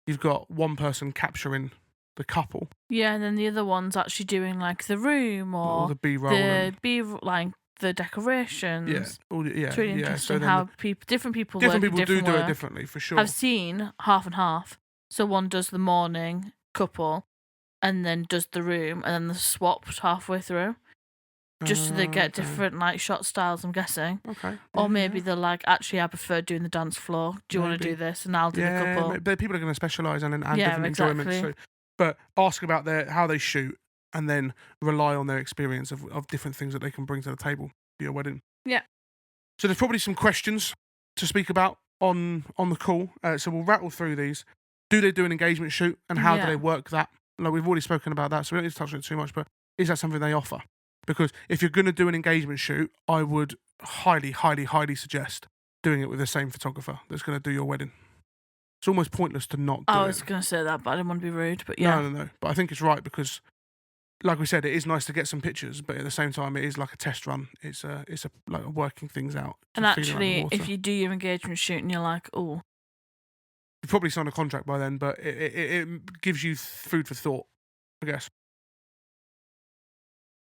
Speaker 1: you've got one person capturing the couple.
Speaker 2: Yeah, and then the other one's actually doing like the room or
Speaker 1: the B-roll.
Speaker 2: Like the decorations.
Speaker 1: Yeah.
Speaker 2: It's really interesting how different people
Speaker 1: do
Speaker 2: do
Speaker 1: it differently, for sure.
Speaker 2: I've seen half and half. So one does the morning couple and then does the room and then they're swapped halfway through. Just so they get different like shot styles, I'm guessing.
Speaker 1: Okay.
Speaker 2: Or maybe they're like, actually, I prefer doing the dance floor. Do you want to do this? And I'll do the couple.
Speaker 1: But people are going to specialise and different enjoyments. So, but ask about how they shoot and then rely on their experience of different things that they can bring to the table for your wedding.
Speaker 2: Yeah.
Speaker 1: So there's probably some questions to speak about on the call. So we'll rattle through these. Do they do an engagement shoot and how do they work that? Like we've already spoken about that, so we don't need to touch on it too much, but is that something they offer? Because if you're going to do an engagement shoot, I would highly, highly, highly suggest doing it with the same photographer that's going to do your wedding. It's almost pointless to not do it.
Speaker 2: I was going to say that, but I didn't want to be rude. But yeah.
Speaker 1: No. But I think it's right because, like we said, it is nice to get some pictures, but at the same time, it is like a test run. It's like working things out.
Speaker 2: And actually, if you do your engagement shoot and you're like, oh.
Speaker 1: You've probably signed a contract by then, but it gives you food for thought, I guess.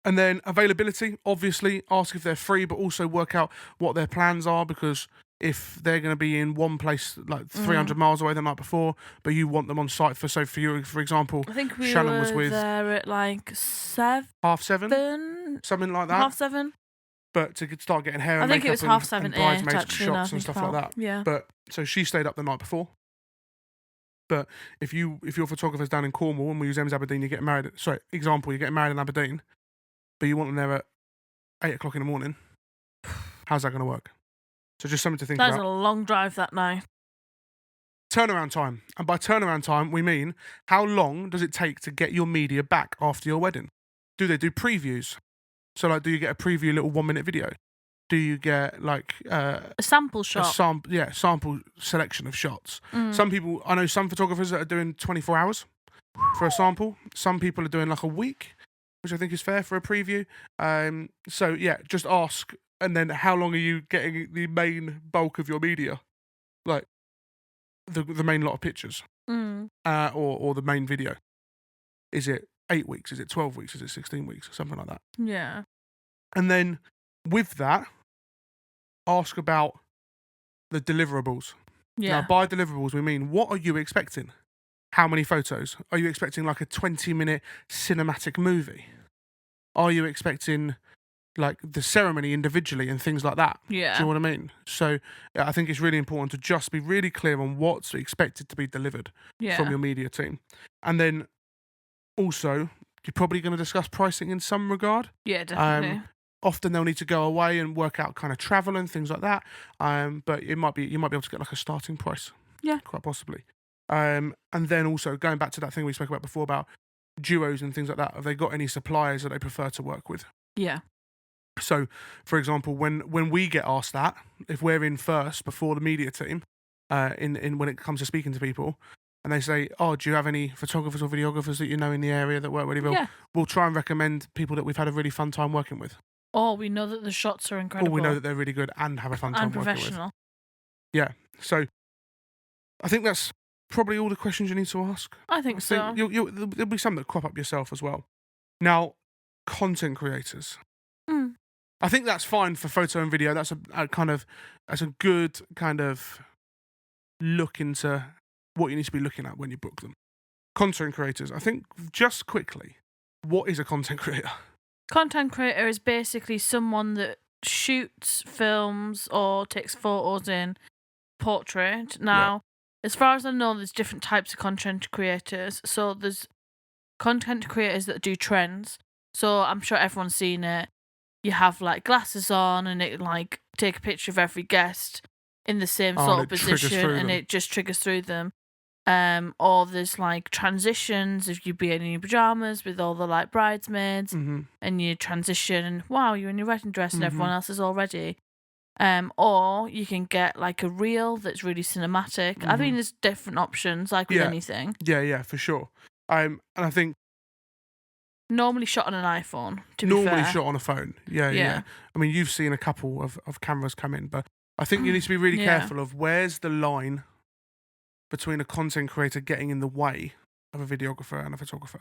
Speaker 1: And then availability, obviously, ask if they're free, but also work out what their plans are, because if they're going to be in one place like 300 miles away the night before, but you want them on site for you, for example,
Speaker 2: I think
Speaker 1: Shannon was with
Speaker 2: there at like 7.
Speaker 1: 7:30, something like that.
Speaker 2: 7:30.
Speaker 1: But to start getting hair and
Speaker 2: makeup,
Speaker 1: I think it was 7:30, and bridesmaids
Speaker 2: actually,
Speaker 1: shots and stuff like that.
Speaker 2: Yeah.
Speaker 1: But so she stayed up the night before. But if your photographer's down in Cornwall and we use Ems Aberdeen, you get married. Sorry, example, you're getting married in Aberdeen, but you want them there at 8 o'clock in the morning. How's that going to work? So just something to think about.
Speaker 2: That's a long drive that night.
Speaker 1: Turnaround time. And by turnaround time, we mean how long does it take to get your media back after your wedding? Do they do previews? So, like, do you get a preview little 1-minute video? Do you get, like...
Speaker 2: a sample shot?
Speaker 1: Sample selection of shots. Some people... I know some photographers that are doing 24 hours for a sample. Some people are doing, like, a week, which I think is fair for a preview. So, yeah, just ask. And then how long are you getting the main bulk of your media? Like, the main lot of pictures. Or the main video. Is it 8 weeks? Is it 12 weeks? Is it 16 weeks? Something like that.
Speaker 2: Yeah.
Speaker 1: And then with that, ask about the deliverables.
Speaker 2: Yeah.
Speaker 1: Now, by deliverables, we mean, what are you expecting? How many photos? Are you expecting like a 20-minute cinematic movie? Are you expecting like the ceremony individually and things like that?
Speaker 2: Yeah.
Speaker 1: Do you know what I mean? So I think it's really important to just be really clear on what's expected to be delivered from your media team. And then also, you're probably going to discuss pricing in some regard.
Speaker 2: Yeah, definitely.
Speaker 1: Often they'll need to go away and work out kind of travel and things like that. But you might be able to get like a starting price.
Speaker 2: Yeah.
Speaker 1: Quite possibly. And then also going back to that thing we spoke about before about duos and things like that. Have they got any suppliers that they prefer to work with?
Speaker 2: Yeah.
Speaker 1: So, for example, when we get asked that, if we're in first before the media team, in when it comes to speaking to people, and they say, "Oh, do you have any photographers or videographers that you know in the area that work really well?"
Speaker 2: Yeah.
Speaker 1: We'll try and recommend people that we've had a really fun time working with,
Speaker 2: Or we know that the shots are
Speaker 1: or
Speaker 2: incredible.
Speaker 1: we know that they're really good and have a fun time
Speaker 2: and
Speaker 1: working with.
Speaker 2: professional.
Speaker 1: Yeah. So I think that's probably all the questions you need to ask.
Speaker 2: I think so.
Speaker 1: There'll be some that crop up yourself as well. Now, content creators.
Speaker 2: Mm.
Speaker 1: I think that's fine for photo and video. That's that's a good kind of look into what you need to be looking at when you book them. Content creators. I think just quickly, what is a content creator?
Speaker 2: Content creator is basically someone that shoots, films, or takes photos in portrait. Now, as far as I know, there's different types of content creators. So there's content creators that do trends. So I'm sure everyone's seen it. You have like glasses on, and it like take a picture of every guest in the same
Speaker 1: Oh,
Speaker 2: sort
Speaker 1: and
Speaker 2: of
Speaker 1: it triggers
Speaker 2: position,
Speaker 1: through
Speaker 2: and
Speaker 1: them.
Speaker 2: it just triggers through them. Or there's like transitions, if you be in your pajamas with all the like bridesmaids, and you transition, and wow, you're in your wedding dress, and everyone else is all ready. Or you can get like a reel that's really cinematic. I think there's different options, like with
Speaker 1: Yeah.
Speaker 2: anything.
Speaker 1: Yeah, for sure. And I think
Speaker 2: Normally shot on an iPhone, to be
Speaker 1: normally
Speaker 2: fair.
Speaker 1: shot on a phone. Yeah. I mean, you've seen a couple of cameras come in, but I think you need to be really
Speaker 2: Yeah.
Speaker 1: careful of where's the line between a content creator getting in the way of a videographer and a photographer.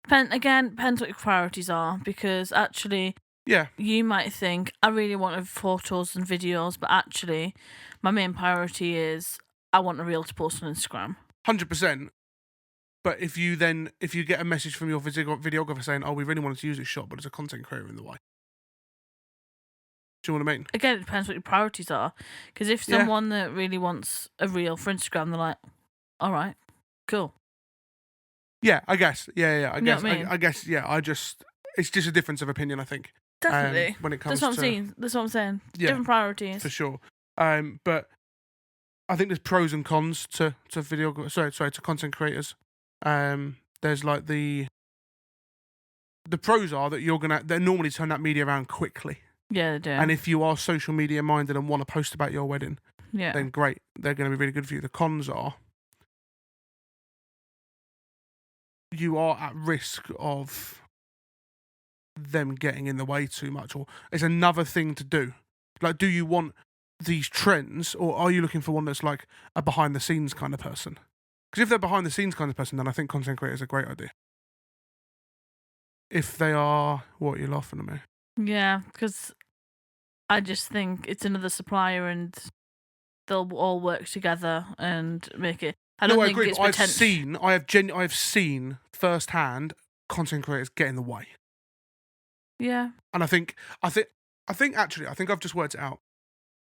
Speaker 2: Depends what your priorities are, because actually
Speaker 1: Yeah,
Speaker 2: you might think, I really want photos and videos, but actually my main priority is I want a reel to post on Instagram.
Speaker 1: 100%. But if you get a message from your videographer saying, "Oh, we really wanted to use this shot, but there's a content creator in the way," do you know what I mean?
Speaker 2: Again, it depends what your priorities are. Because if
Speaker 1: Yeah.
Speaker 2: someone that really wants a reel for Instagram, they're like, all right, cool.
Speaker 1: Yeah, I guess. Yeah. I
Speaker 2: You know
Speaker 1: guess.
Speaker 2: what I mean?
Speaker 1: I guess. Yeah. It's just a difference of opinion. I think.
Speaker 2: Definitely.
Speaker 1: When it comes
Speaker 2: That's what
Speaker 1: to
Speaker 2: That's what I'm saying.
Speaker 1: Yeah.
Speaker 2: Different priorities.
Speaker 1: for sure. But I think there's pros and cons to to content creators. There's like the pros are that they normally turn that media around quickly.
Speaker 2: Yeah, they do.
Speaker 1: And if you are social media minded and want to post about your wedding,
Speaker 2: yeah.
Speaker 1: then great. They're going to be really good for you. The cons are you are at risk of them getting in the way too much, or it's another thing to do. Like, do you want these trends, or are you looking for one that's like a behind the scenes kind of person? Because if they're behind the scenes kind of person, then I think content creator is a great idea. If they are, what are you laughing at me?
Speaker 2: Yeah, because I just think it's another supplier and they'll all work together and make it. I don't
Speaker 1: I
Speaker 2: think
Speaker 1: agree.
Speaker 2: it's
Speaker 1: But I have seen firsthand content creators get in the way.
Speaker 2: Yeah.
Speaker 1: And I think actually, I've just worked it out.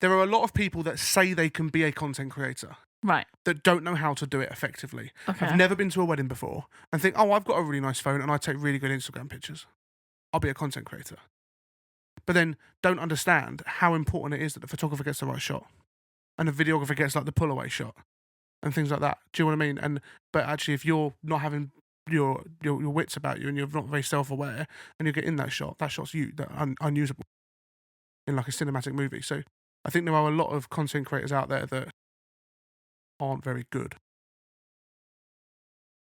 Speaker 1: There are a lot of people that say they can be a content creator
Speaker 2: Right.
Speaker 1: that don't know how to do it effectively.
Speaker 2: Okay.
Speaker 1: Have never been to a wedding before and think, oh, I've got a really nice phone and I take really good Instagram pictures. I'll be a content creator. But then don't understand how important it is that the photographer gets the right shot and the videographer gets like the pull away shot and things like that. Do you know what I mean? But actually, if you're not having your wits about you and you're not very self-aware and you get in that shot's unusable in like a cinematic movie. So I think there are a lot of content creators out there that aren't very good.
Speaker 2: I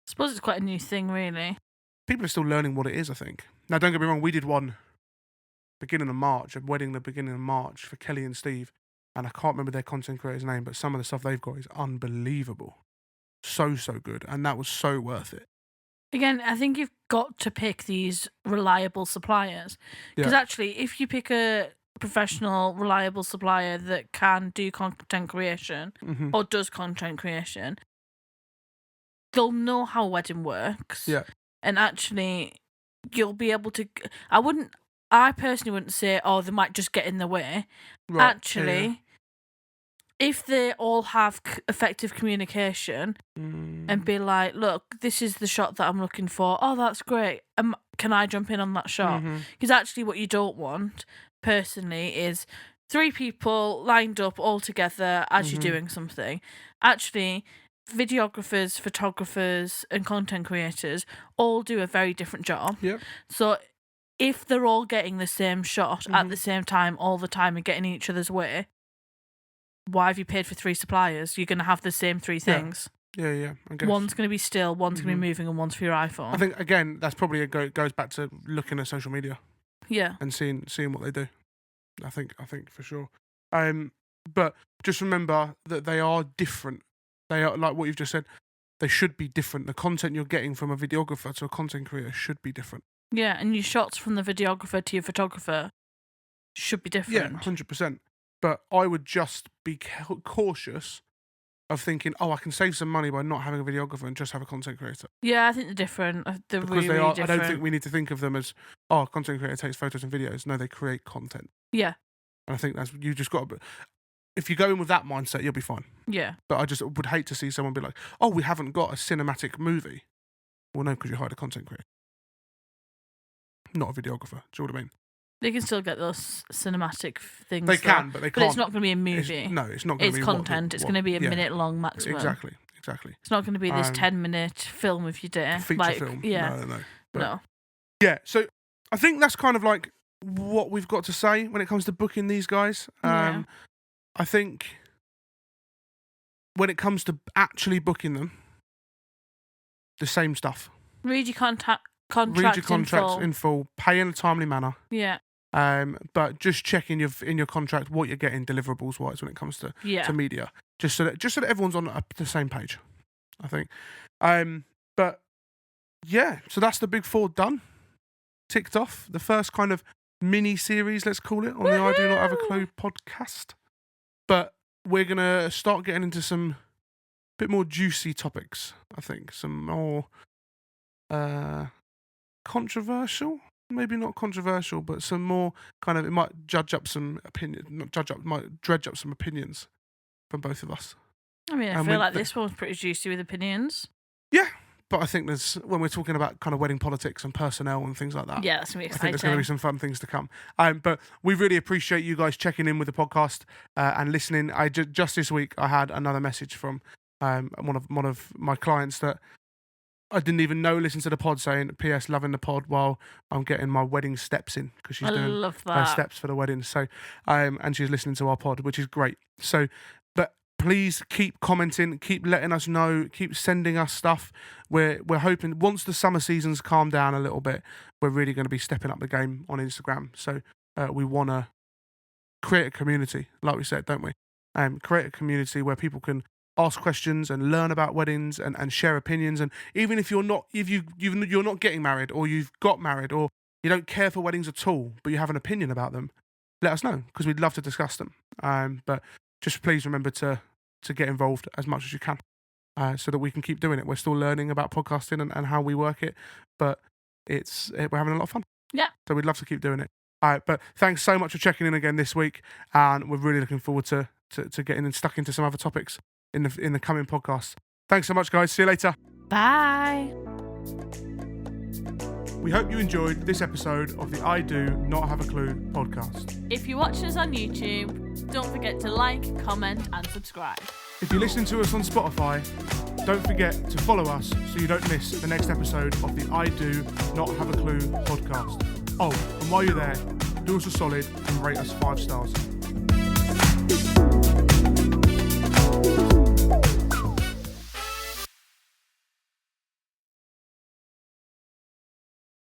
Speaker 2: suppose it's quite a new thing, really.
Speaker 1: People are still learning what it is, I think. Now, don't get me wrong, we did one beginning of March, a wedding the beginning of March for Kelly and Steve, and I can't remember their content creator's name, but some of the stuff they've got is unbelievable. So good, and that was so worth it.
Speaker 2: Again, I think you've got to pick these reliable suppliers. Because actually, if you pick a professional, reliable supplier that can do content creation or does content creation, they'll know how a wedding works.
Speaker 1: Yeah.
Speaker 2: And actually, you'll be able to. I personally wouldn't say, oh, they might just get in the way.
Speaker 1: Right.
Speaker 2: Actually, if they all have effective communication and be like, look, this is the shot that I'm looking for. Oh, that's great. Can I jump in on that shot? Because actually what you don't want, personally, is 3 people lined up all together as you're doing something. Actually, videographers, photographers, and content creators all do a very different job.
Speaker 1: Yep.
Speaker 2: So if they're all getting the same shot at the same time all the time and getting in each other's way, why have you paid for 3 suppliers? You're going to have the same 3 things.
Speaker 1: Yeah. I guess.
Speaker 2: One's going to be still, one's going to be moving, and one's for your iPhone.
Speaker 1: I think again that's probably goes back to looking at social media.
Speaker 2: Yeah.
Speaker 1: And seeing what they do. I think for sure. But just remember that they are different. They are, like what you've just said, they should be different. The content you're getting from a videographer to a content creator should be different.
Speaker 2: Yeah, and your shots from the videographer to your photographer should be different.
Speaker 1: Yeah, 100%. But I would just be cautious of thinking, oh, I can save some money by not having a videographer and just have a content creator.
Speaker 2: Yeah, I think they're different. They're
Speaker 1: Because
Speaker 2: really,
Speaker 1: they are.
Speaker 2: really different.
Speaker 1: I don't think we need to think of them as, oh, a content creator takes photos and videos. No, they create content.
Speaker 2: Yeah.
Speaker 1: And I think that's, you just got to, if you go in with that mindset, you'll be fine.
Speaker 2: Yeah.
Speaker 1: But I just would hate to see someone be like, oh, we haven't got a cinematic movie. Well, no, because you hired a content creator. Not a videographer. Do you know what I mean?
Speaker 2: They can still get those cinematic things.
Speaker 1: They can, but they can't.
Speaker 2: But it's not going to be a movie.
Speaker 1: It's not going to be
Speaker 2: content. It's going to be a minute long maximum.
Speaker 1: Exactly.
Speaker 2: It's not going to be this 10-minute film of your day.
Speaker 1: Feature film.
Speaker 2: Yeah.
Speaker 1: No.
Speaker 2: No.
Speaker 1: Yeah, so I think that's kind of like what we've got to say when it comes to booking these guys.
Speaker 2: Yeah.
Speaker 1: I think when it comes to actually booking them, the same stuff.
Speaker 2: Read your contract
Speaker 1: in full, pay in a timely manner.
Speaker 2: Yeah.
Speaker 1: But just check in your contract what you're getting deliverables wise when it comes to media, just so that everyone's on the same page, I think. But yeah, so that's the big four done, ticked off. The first kind of mini series, let's call it, on the I Do Not Have a Clue podcast. But we're gonna start getting into some bit more juicy topics. I think some more controversial. Maybe not controversial, but some more kind of, it might dredge up some opinions from both of us.
Speaker 2: I mean, I feel like this one's pretty juicy with opinions.
Speaker 1: Yeah, but I think there's, when we're talking about kind of wedding politics and personnel and things like that,
Speaker 2: yeah, that's going to be exciting.
Speaker 1: I think there's going to be some fun things to come. But we really appreciate you guys checking in with the podcast and listening. Just this week, I had another message from one of my clients that I didn't even know listened to the pod, saying, P.S. loving the pod while I'm getting my wedding steps in, because she's doing her steps for the wedding. So, and she's listening to our pod, which is great. So, but please keep commenting, keep letting us know, keep sending us stuff. We're hoping once the summer seasons calm down a little bit, we're really going to be stepping up the game on Instagram. So we want to create a community, like we said, don't we? Create a community where people can ask questions and learn about weddings and share opinions. And even if you're not getting married, or you've got married, or you don't care for weddings at all, but you have an opinion about them, let us know, because we'd love to discuss them. But just please remember to get involved as much as you can, so that we can keep doing it. We're still learning about podcasting and how we work it, but we're having a lot of fun.
Speaker 2: Yeah.
Speaker 1: So we'd love to keep doing it. All right, but thanks so much for checking in again this week, and we're really looking forward to getting stuck into some other topics in the coming podcasts. Thanks so much, guys. See you later.
Speaker 2: Bye.
Speaker 1: We hope you enjoyed this episode of the I Do Not Have a Clue podcast.
Speaker 2: If you're watching us on YouTube, don't forget to like, comment, and subscribe.
Speaker 1: If you're listening to us on Spotify, don't forget to follow us so you don't miss the next episode of the I Do Not Have a Clue podcast. Oh, and while you're there, do us a solid and rate us 5 stars.